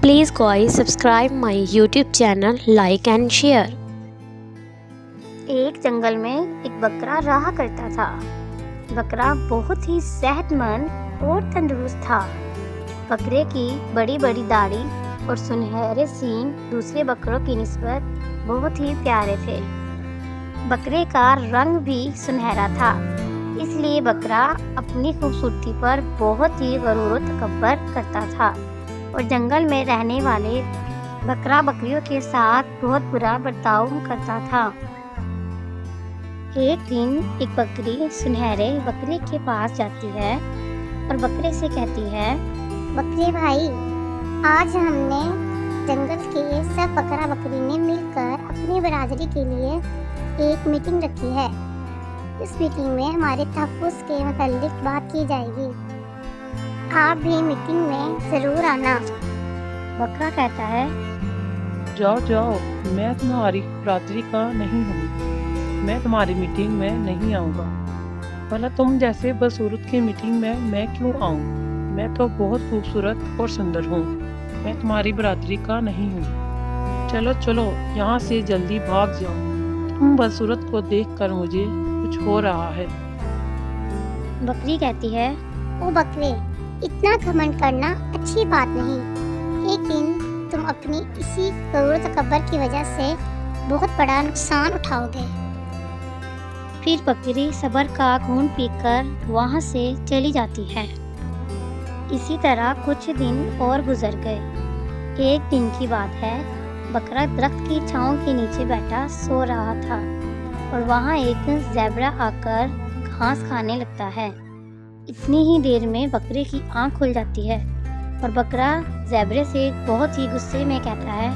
Please guys subscribe my YouTube channel, like and share। एक जंगल में एक बकरा रहा करता था। बकरा बहुत ही सेहतमंद और तंदुरुस्त था। बकरे की बड़ी बड़ी दाढ़ी और सुनहरे सींग दूसरे बकरों की निस्बत बहुत ही प्यारे थे। बकरे का रंग भी सुनहरा था, इसलिए बकरा अपनी खूबसूरती पर बहुत ही गरूर और तकब्बर करता था और जंगल में रहने वाले बकरा बकरियों के साथ बहुत बुरा बर्ताव करता था। एक दिन एक बकरी सुनहरे बकरे के पास जाती है और बकरे से कहती है, बकरे भाई, आज हमने जंगल के सब बकरा बकरी ने मिलकर अपनी बरादरी के लिए एक मीटिंग रखी है। इस मीटिंग में हमारे तहफ़्फ़ुज़ के मुताल्लिक़ बात की जाएगी। आप भी मीटिंग में ज़रूर आना। बकरा कहता है, जाओ जाओ, मैं तुम्हारी बरादरी का नहीं हूँ, मैं तुम्हारी मीटिंग में नहीं आऊँगा। भला तुम जैसे बदसूरत की मीटिंग में मैं क्यों आऊँ? मैं तो बहुत खूबसूरत और सुंदर हूँ, मैं तुम्हारी बरादरी का नहीं हूँ। चलो चलो, यहाँ से जल्दी भाग जाओ, तुम बदसूरत को देखकर मुझे कुछ हो रहा है। बकरी कहती है, ओ बकरे, इतना घमंड करना अच्छी बात नहीं। एक दिन तुम अपनी इसी गरूर तकब्बर की वजह से बहुत बड़ा नुकसान उठाओगे। फिर बकरी सब्र का घूंट पीकर वहाँ से चली जाती है। इसी तरह कुछ दिन और गुजर गए। एक दिन की बात है, बकरा दरख्त की छांव के नीचे बैठा सो रहा था और वहाँ एक ज़ेब्रा आकर घास खाने लगता है। इतनी ही देर में बकरे की आंख खुल जाती है और बकरा ज़ेब्रे से बहुत ही गुस्से में कहता है,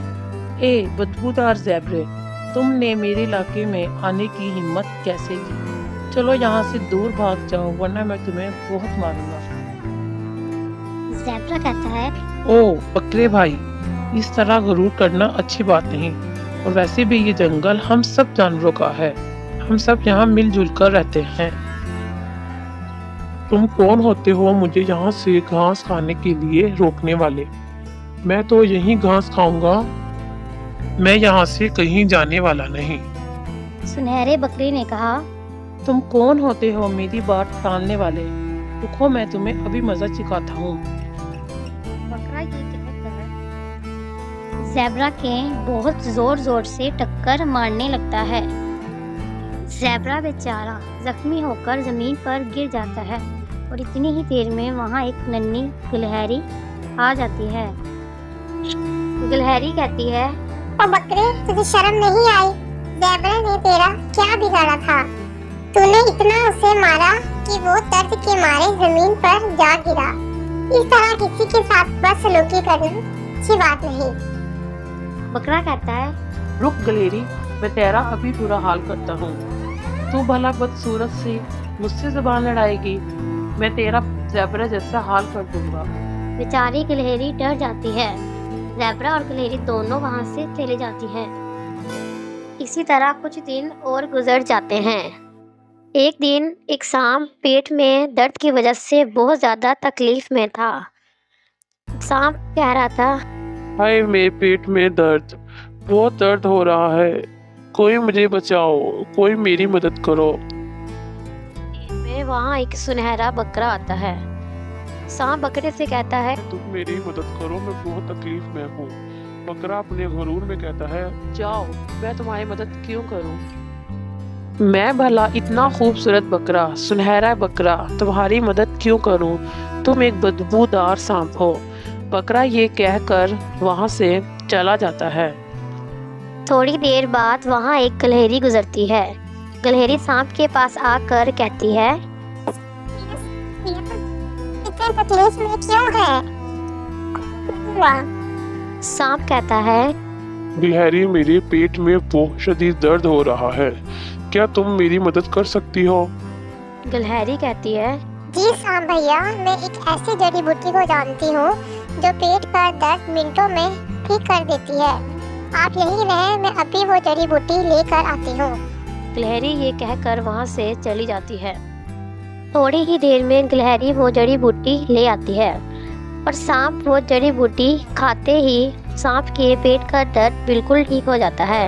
ए बदबूदार ज़ेब्रे, तुमने मेरे इलाके में आने की हिम्मत कैसे की? चलो यहाँ से दूर भाग जाओ, वरना मैं तुम्हें बहुत मारूंगा। ज़ेब्रा कहता है, ओ बकरे भाई, इस तरह गरूर करना अच्छी बात नहीं, और वैसे भी ये जंगल हम सब जानवरों का है, हम सब यहाँ मिलजुल कर रहते हैं। तुम कौन होते हो मुझे यहाँ से घास खाने के लिए रोकने वाले? मैं तो यहीं घास खाऊंगा, मैं यहाँ से कहीं जाने वाला नहीं। सुनहरे बकरे ने कहा, तुम कौन होते हो मेरी बात टालने वाले? रुको, मैं तुम्हें अभी मजा सिखाता हूँ। बकरा ये कहकर ज़ेब्रा के बहुत जोर जोर से टक्कर मारने लगता है। ज़ेब्रा बेचारा जख्मी होकर जमीन पर गिर जाता है और इतनी ही देर में वहाँ एक नन्ही गिलहरी आ जाती है। गिलहरी कहती है, ओ बकरे, तुझे शर्म नहीं आई? ज़ेब्रा ने तेरा क्या बिगाड़ा था? तूने इतना उसे मारा कि वो दर्द के मारे जमीन पर जा गिरा। इस तरह किसी के साथ बदसलूकी करना अच्छी बात नहीं। बकरा कहता है, रुक गिलहरी, मैं तेरा अभी बुरा हाल करता हूँ। तू भला बदसूरत से मुझसे ज़बान लड़ाएगी, मैं तेरा ज़ेब्रा जैसा हाल कर दूंगा। बेचारी गिलहरी डर जाती है। ज़ेब्रा और गिलहरी दोनों वहाँ से चले जाती हैं। इसी तरह कुछ दिन और गुजर जाते हैं। एक दिन एक सांप पेट में दर्द की वजह से बहुत ज़्यादा तकलीफ में था। सांप कह रहा था, हाय, मेरे पेट में दर्द, बहुत दर्द हो रहा है, कोई मुझे बचाओ, कोई मेरी मदद करो। में वहाँ एक सुनहरा बकरा आता है। सांप बकरे से कहता है, तुम मेरी मदद करो, मैं बहुत तकलीफ में हूँ। बकरा अपने गरूर में कहता है, जाओ, मैं तुम्हारी मदद क्यों करूँ? मैं भला इतना खूबसूरत बकरा, सुनहरा बकरा, तुम्हारी मदद क्यों करूँ? तुम एक बदबूदार सांप हो। बकरा ये कहकर वहाँ से चला जाता है। थोड़ी देर बाद वहाँ एक गिलहरी गुजरती है। गिलहरी सांप के पास आकर कहती है, इतने तकलीफ में क्यों है? सांप कहता है, गिलहरी, मेरे पेट में बहुत शदीद दर्द हो रहा है, क्या तुम मेरी मदद कर सकती हो? गिलहरी कहती है, जी सांप भैया, मैं एक ऐसी जड़ी बूटी को जानती हूँ जो पेट का दर्द मिनटों में ठीक कर देती है। आप यहीं रहें, मैं अभी वो जड़ी बूटी लेकर आती हूँ। गिलहरी ये कहकर वहाँ से चली जाती है। थोड़ी ही देर में गिलहरी वो जड़ी बूटी ले आती है। और सांप वो जड़ी बूटी खाते ही सांप के पेट का दर्द बिल्कुल ठीक हो जाता है।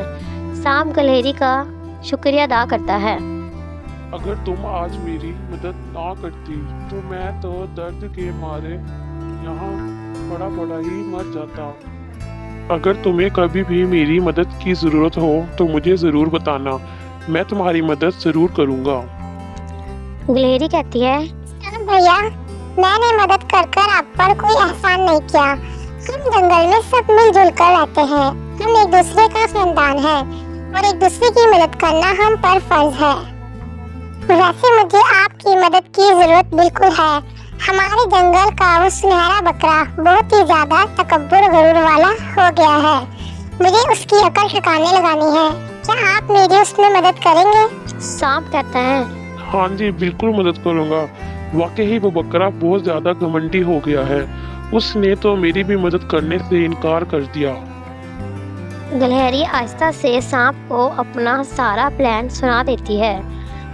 सांप गिलहरी का शुक्रिया अदा करता है। अगर तुम आज मेरी मदद ना करती तो मैं तो दर्द के मारे यहाँ पड़ा पड़ा ही मर जाता। अगर तुम्हें कभी भी मेरी मदद की ज़रूरत हो तो मुझे ज़रूर बताना, मैं तुम्हारी मदद ज़रूर करूँगा। गिलहरी कहती है, भैया, मैंने मदद कर कर आप पर कोई एहसान नहीं किया। हम जंगल में सब मिलजुल कर रहते हैं। हम एक दूसरे का खानदान है और एक दूसरे की मदद करना हम पर फर्ज है। वैसे मुझे आपकी मदद की जरूरत बिल्कुल है। हमारे जंगल का वो सुनहरा बकरा बहुत ही ज्यादा तकब्बुर गरूर वाला हो गया है। मुझे उसकी अकल ठिकाने लगानी है। क्या आप मेरी उसमें मदद करेंगे? सांप कहता है, हाँ जी, बिल्कुल मदद करूँगा। वाकई वो बकरा बहुत ज़्यादा घमंडी हो गया है। उसने तो मेरी भी मदद करने से इनकार कर दिया। गिलहरी आहिस्ता से सांप को अपना सारा प्लान सुना देती है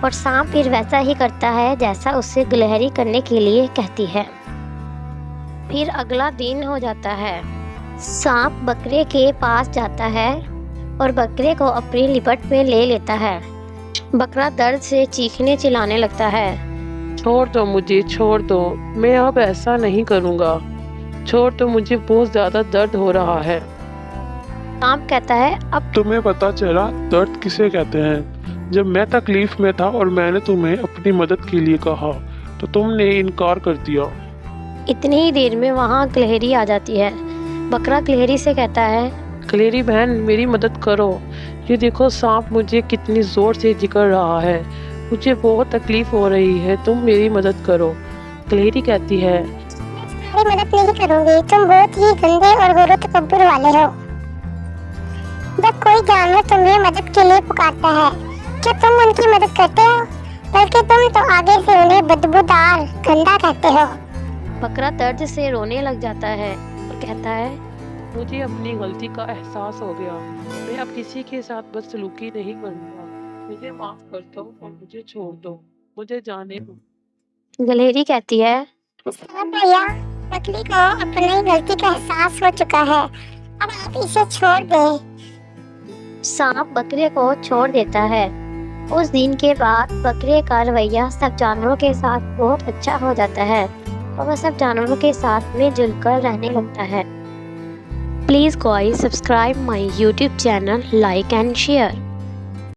और सांप फिर वैसा ही करता है जैसा उससे गिलहरी करने के लिए कहती है। फिर अगला दिन हो जाता है। सांप बकरे के पास जाता है और बकरे को अपनी लिपट में ले लेता है। बकरा दर्द से चीखने चिल्लाने लगता है। छोड़ दो मुझे, छोड़ दो, मैं अब ऐसा नहीं करूँगा। छोड़ दो मुझे, बहुत ज़्यादा दर्द हो रहा है। सांप कहता है, अब तुम्हें पता चला दर्द किसे कहते हैं? जब मैं तकलीफ में था और मैंने तुम्हें अपनी मदद के लिए कहा तो तुमने इनकार कर दिया। इतनी ही देर में वहाँ गिलहरी आ जाती है। बकरा गिलहरी से कहता है, गिलहरी बहन, मेरी मदद करो। ये देखो सांप मुझे कितनी ज़ोर से जकड़ रहा है। मुझे बहुत तकलीफ हो रही है, तुम मेरी मदद करो। गिलहरी कहती है, तुम्हारी मदद नहीं करूंगी। तुम बहुत ही गंदे और गुरु तकब्बुर वाले हो। जब कोई जानवर तुम्हें मदद के लिए पुकारता है, क्या तुम उनकी मदद करते हो? बल्कि तुम तो आगे से उन्हें बदबूदार गंदा कहते हो। बकरा दर्द से रोने लग जाता है और कहता है, मुझे अपनी गलती का एहसास हो गया। मैं अब किसी के साथ बदसलूकी नहीं करूँगा। मुझे माफ़ कर दो और मुझे छोड़ दो। मुझे जाने दो। गिलहरी कहती है, भैया, बकरी को अपनी गलती का एहसास हो चुका है। अब आप इसे छोड़ दें। सांप बकरे को छोड़ देता है। उस दिन के बाद बकरे का रवैया सब जानवरों के साथ बहुत अच्छा हो जाता है और वह सब जानवरों के साथ मिलजुल कर रहने लगता है। Please guys subscribe my YouTube channel, like and share.